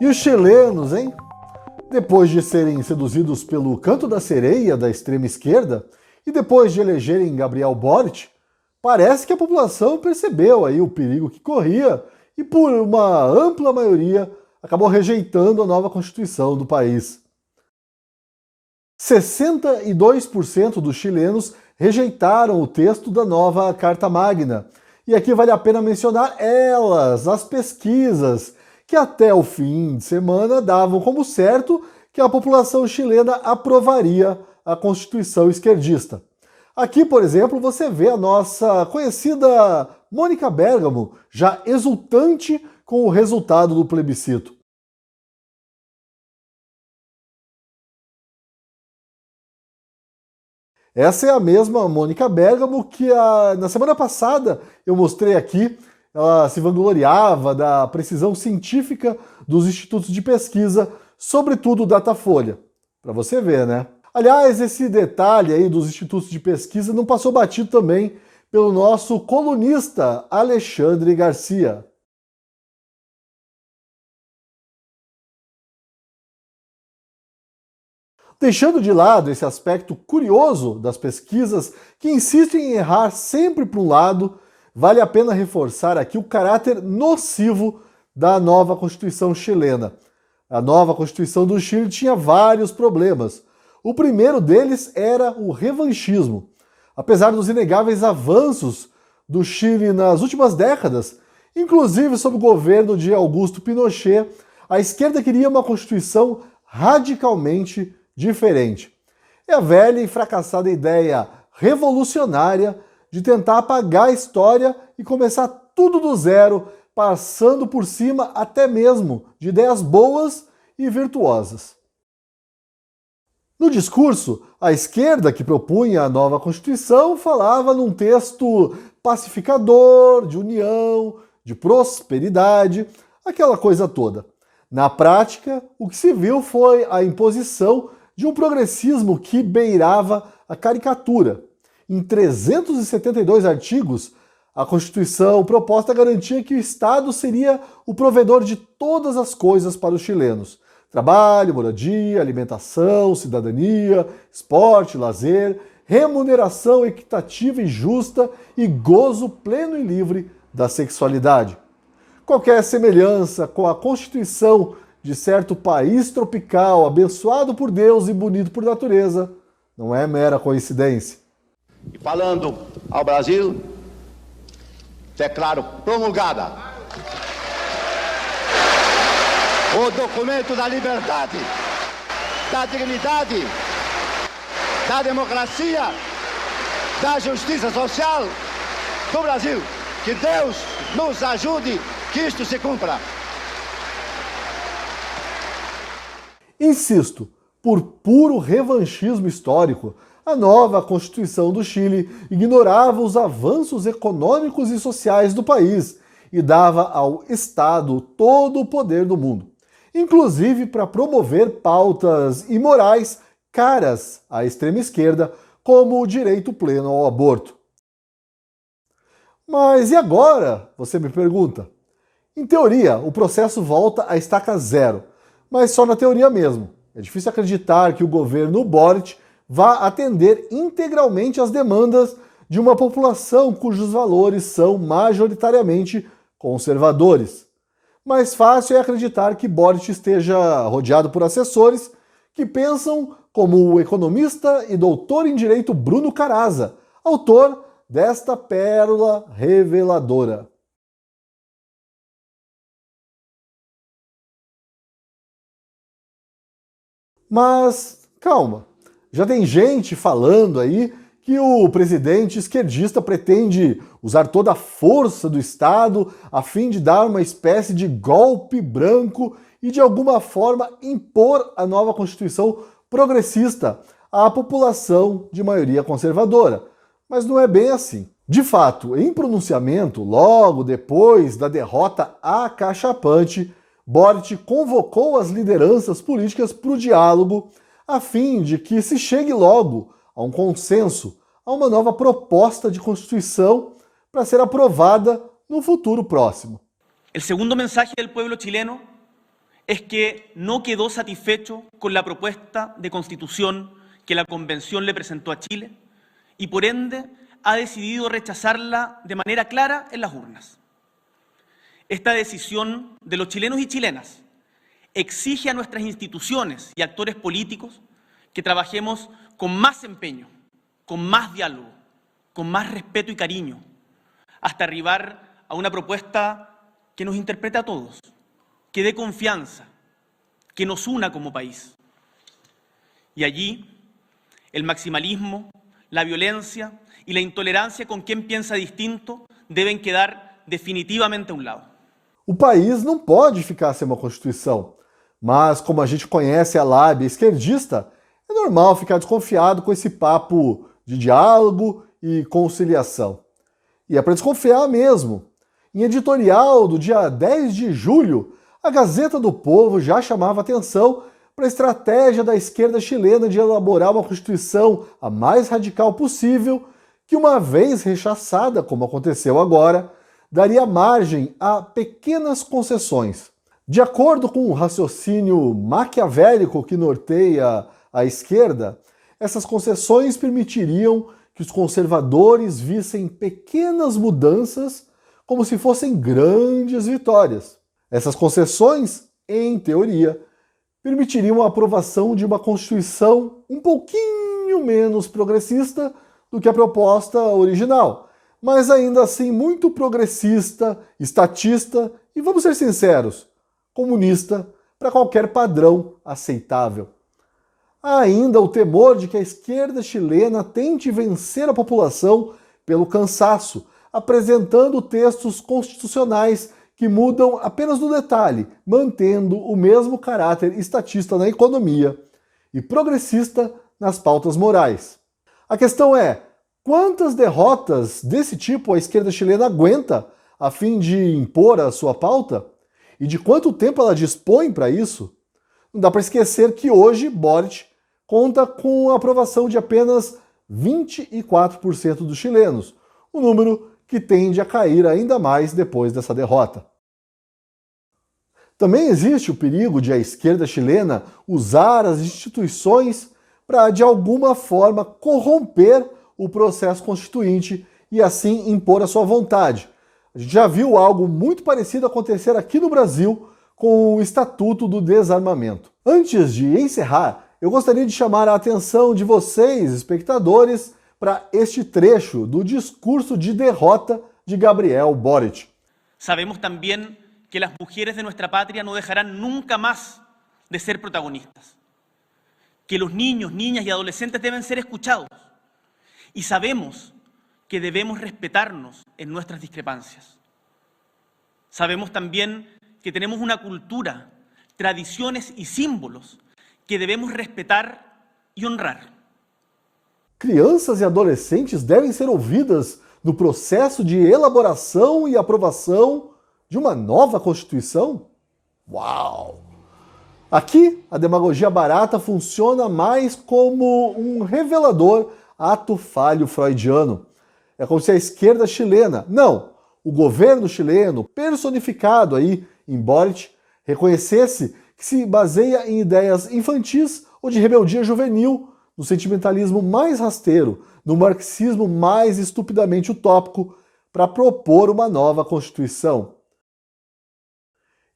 E os chilenos, hein? Depois de serem seduzidos pelo canto da sereia da extrema esquerda e depois de elegerem Gabriel Boric, parece que a população percebeu aí o perigo que corria e, por uma ampla maioria, acabou rejeitando a nova Constituição do país. 62% dos chilenos rejeitaram o texto da nova Carta Magna. E aqui vale a pena mencionar as pesquisas, que até o fim de semana davam como certo que a população chilena aprovaria a Constituição esquerdista. Aqui, por exemplo, você vê a nossa conhecida Mônica Bergamo, já exultante com o resultado do plebiscito. Essa é a mesma Mônica Bergamo que na semana passada eu mostrei aqui. Ela se vangloriava da precisão científica dos institutos de pesquisa, sobretudo o Datafolha. Para você ver, né? Aliás, esse detalhe aí dos institutos de pesquisa não passou batido também pelo nosso colunista Alexandre Garcia. Deixando de lado esse aspecto curioso das pesquisas que insistem em errar sempre para um lado, vale a pena reforçar aqui o caráter nocivo da nova Constituição chilena. A nova Constituição do Chile tinha vários problemas. O primeiro deles era o revanchismo. Apesar dos inegáveis avanços do Chile nas últimas décadas, inclusive sob o governo de Augusto Pinochet, a esquerda queria uma Constituição radicalmente diferente. É a velha e fracassada ideia revolucionária de tentar apagar a história e começar tudo do zero, passando por cima até mesmo de ideias boas e virtuosas. No discurso, a esquerda que propunha a nova Constituição falava num texto pacificador, de união, de prosperidade, aquela coisa toda. Na prática, o que se viu foi a imposição de um progressismo que beirava a caricatura. Em 372 artigos, a Constituição proposta garantia que o Estado seria o provedor de todas as coisas para os chilenos: trabalho, moradia, alimentação, cidadania, esporte, lazer, remuneração equitativa e justa e gozo pleno e livre da sexualidade. Qualquer semelhança com a Constituição de certo país tropical, abençoado por Deus e bonito por natureza, não é mera coincidência. E falando ao Brasil, declaro promulgada o documento da liberdade, da dignidade, da democracia, da justiça social do Brasil. Que Deus nos ajude que isto se cumpra. Insisto, por puro revanchismo histórico, a nova Constituição do Chile ignorava os avanços econômicos e sociais do país e dava ao Estado todo o poder do mundo, inclusive para promover pautas imorais caras à extrema esquerda, como o direito pleno ao aborto. Mas e agora? Você me pergunta. Em teoria, o processo volta à estaca zero, mas só na teoria mesmo. É difícil acreditar que o governo Boric vá atender integralmente às demandas de uma população cujos valores são majoritariamente conservadores. Mais fácil é acreditar que Boric esteja rodeado por assessores que pensam como o economista e doutor em direito Bruno Caraza, autor desta pérola reveladora. Mas calma, já tem gente falando aí que o presidente esquerdista pretende usar toda a força do Estado a fim de dar uma espécie de golpe branco e de alguma forma impor a nova Constituição progressista à população de maioria conservadora. Mas não é bem assim. De fato, em pronunciamento, logo depois da derrota acachapante, Boric convocou as lideranças políticas para o diálogo a fim de que se chegue logo a um consenso, a uma nova proposta de Constituição para ser aprovada no futuro próximo. El segundo mensaje del pueblo chileno es que no quedó satisfecho con la propuesta de constitución que la Convención le presentó a Chile y por ende ha decidido rechazarla de manera clara en las urnas. Esta decisión de los chilenos y chilenas exige a nuestras instituciones y actores políticos que trabajemos con más empeño, con más diálogo, con más respeto y cariño, hasta arribar a una propuesta que nos interprete a todos, que dé confianza, que nos una como país. Y allí, el maximalismo, la violencia y la intolerancia con quien piensa distinto deben quedar definitivamente a um lado. O país não pode ficar sem uma Constituição, mas como a gente conhece a lábia esquerdista, é normal ficar desconfiado com esse papo de diálogo e conciliação. E é para desconfiar mesmo. Em editorial do dia 10 de julho, a Gazeta do Povo já chamava atenção para a estratégia da esquerda chilena de elaborar uma Constituição a mais radical possível, que uma vez rechaçada, como aconteceu agora, daria margem a pequenas concessões. De acordo com o raciocínio maquiavélico que norteia a esquerda, essas concessões permitiriam que os conservadores vissem pequenas mudanças como se fossem grandes vitórias. Essas concessões, em teoria, permitiriam a aprovação de uma Constituição um pouquinho menos progressista do que a proposta original, mas ainda assim muito progressista, estatista e, vamos ser sinceros, comunista para qualquer padrão aceitável. Há ainda o temor de que a esquerda chilena tente vencer a população pelo cansaço, apresentando textos constitucionais que mudam apenas no detalhe, mantendo o mesmo caráter estatista na economia e progressista nas pautas morais. A questão é, quantas derrotas desse tipo a esquerda chilena aguenta a fim de impor a sua pauta? E de quanto tempo ela dispõe para isso? Não dá para esquecer que hoje Boric conta com a aprovação de apenas 24% dos chilenos, um número que tende a cair ainda mais depois dessa derrota. Também existe o perigo de a esquerda chilena usar as instituições para, de alguma forma, corromper o processo constituinte e assim impor a sua vontade. A gente já viu algo muito parecido acontecer aqui no Brasil com o Estatuto do Desarmamento. Antes de encerrar, eu gostaria de chamar a atenção de vocês, espectadores, para este trecho do discurso de derrota de Gabriel Boric. Sabemos también que las mujeres de nuestra patria no dejarán nunca más de ser protagonistas, que los niños, niñas y adolescentes deben ser escuchados y sabemos que debemos respetarnos en nuestras discrepancias. Sabemos también que tenemos una cultura, tradiciones y símbolos que debemos respetar y honrar. Crianças e adolescentes devem ser ouvidas no processo de elaboração e aprovação de uma nova Constituição? Uau! Aqui, a demagogia barata funciona mais como um revelador ato falho freudiano. É como se a esquerda chilena, não, o governo chileno, personificado aí em Boric, reconhecesse que se baseia em ideias infantis ou de rebeldia juvenil, no sentimentalismo mais rasteiro, no marxismo mais estupidamente utópico, para propor uma nova Constituição.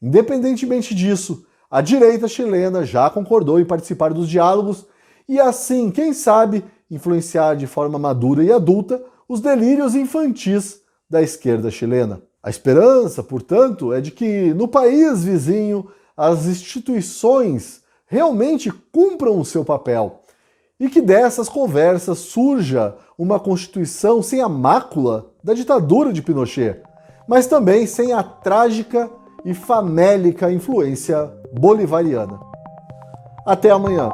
Independentemente disso, a direita chilena já concordou em participar dos diálogos e assim, quem sabe, influenciar de forma madura e adulta os delírios infantis da esquerda chilena. A esperança, portanto, é de que no país vizinho as instituições realmente cumpram o seu papel e que dessas conversas surja uma Constituição sem a mácula da ditadura de Pinochet, mas também sem a trágica e famélica influência bolivariana. Até amanhã!